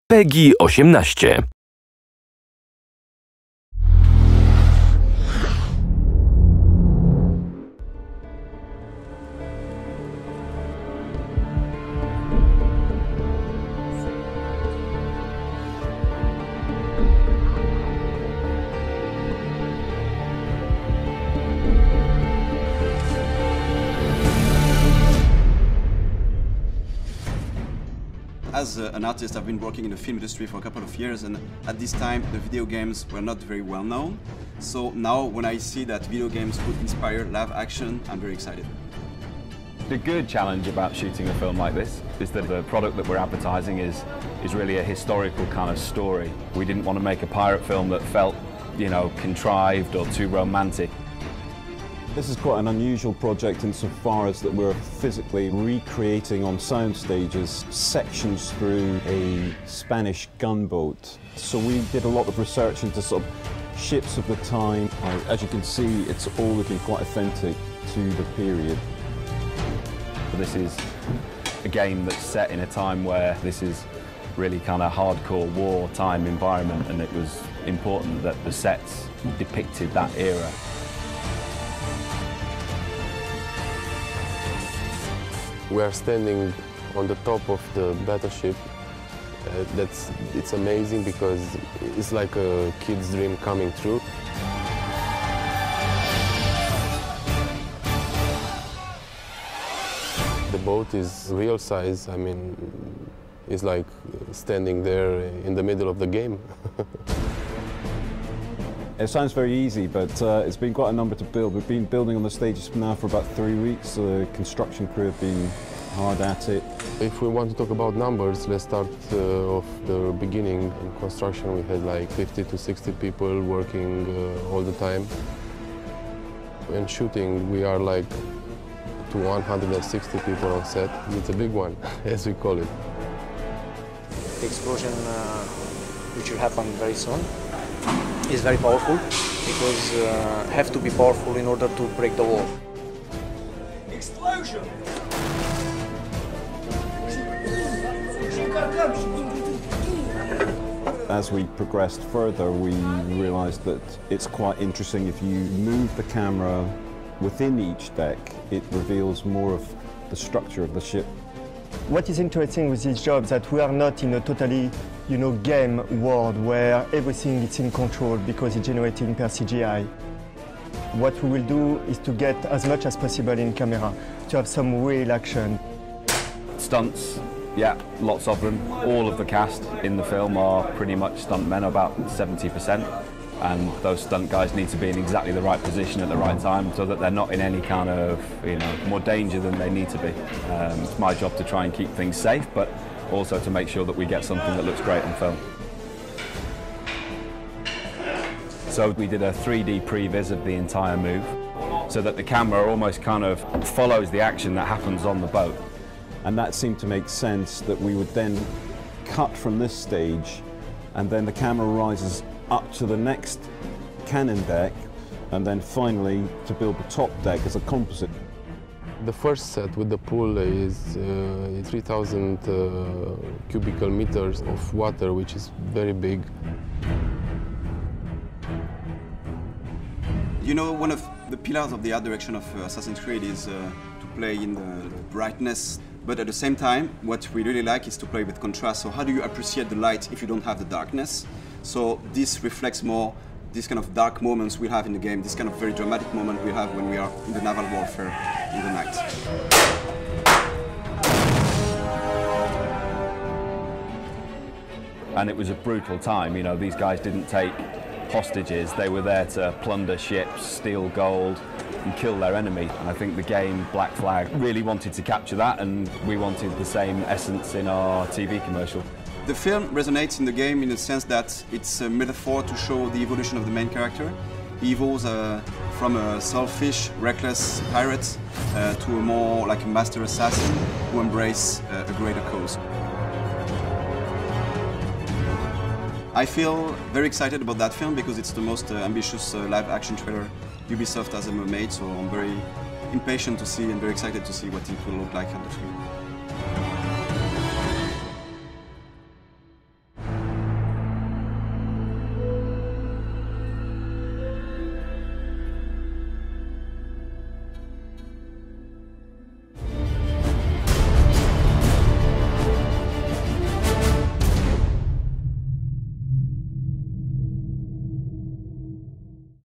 PEGI 18. As an artist, I've been working in the film industry for a couple of years, and at this time the video games were not very well known. So now when I see that video games could inspire live action, I'm very excited. The good challenge about shooting a film like this is that the product that we're advertising is really a historical kind of story. We didn't want to make a pirate film that felt, you know, contrived or too romantic. This is quite an unusual project insofar as that we're physically recreating on sound stages sections through a Spanish gunboat. So we did a lot of research into sort of ships of the time. As you can see, it's all looking quite authentic to the period. This is a game that's set in a time where this is really kind of hardcore wartime environment, and it was important that the sets depicted that era. We are standing on the top of the battleship. It's amazing because it's like a kid's dream coming true. The boat is real size. I mean, it's like standing there in the middle of the game. It sounds very easy, but it's been quite a number to build. We've been building on the stages now for about 3 weeks. The construction crew have been hard at it. If we want to talk about numbers, let's start off the beginning. In construction, we had like 50 to 60 people working all the time. In shooting, we are like to 160 people on set. It's a big one, as we call it. The explosion, which will happen very soon, is very powerful because have to be powerful in order to break the wall. Explosion! As we progressed further, we realised that it's quite interesting if you move the camera within each deck, it reveals more of the structure of the ship. What is interesting with this job is that we are not in a totally, game world where everything is in control because it's generated per CGI. What we will do is to get as much as possible in camera, to have some real action. Stunts, yeah, lots of them. All of the cast in the film are pretty much stuntmen, about 70%. And those stunt guys need to be in exactly the right position at the right time so that they're not in any kind of, more danger than they need to be. It's my job to try and keep things safe, but also to make sure that we get something that looks great on film. So we did a 3D previs of the entire move so that the camera almost kind of follows the action that happens on the boat. And that seemed to make sense that we would then cut from this stage and then the camera rises up to the next cannon deck and then finally to build the top deck as a composite. The first set with the pool is 3,000 cubical meters of water, which is very big. One of the pillars of the art direction of Assassin's Creed is to play in the brightness, but at the same time, what we really like is to play with contrast. So how do you appreciate the light if you don't have the darkness? So this reflects more this kind of dark moments we have in the game, this kind of very dramatic moment we have when we are in the naval warfare in the night. And it was a brutal time, these guys didn't take hostages, they were there to plunder ships, steal gold and kill their enemy. And I think the game Black Flag really wanted to capture that, and we wanted the same essence in our TV commercial. The film resonates in the game in the sense that it's a metaphor to show the evolution of the main character. He evolves from a selfish, reckless pirate to a more like a master assassin who embraces a greater cause. I feel very excited about that film because it's the most ambitious live-action trailer Ubisoft has ever made, so I'm very impatient to see and very excited to see what it will look like on the screen.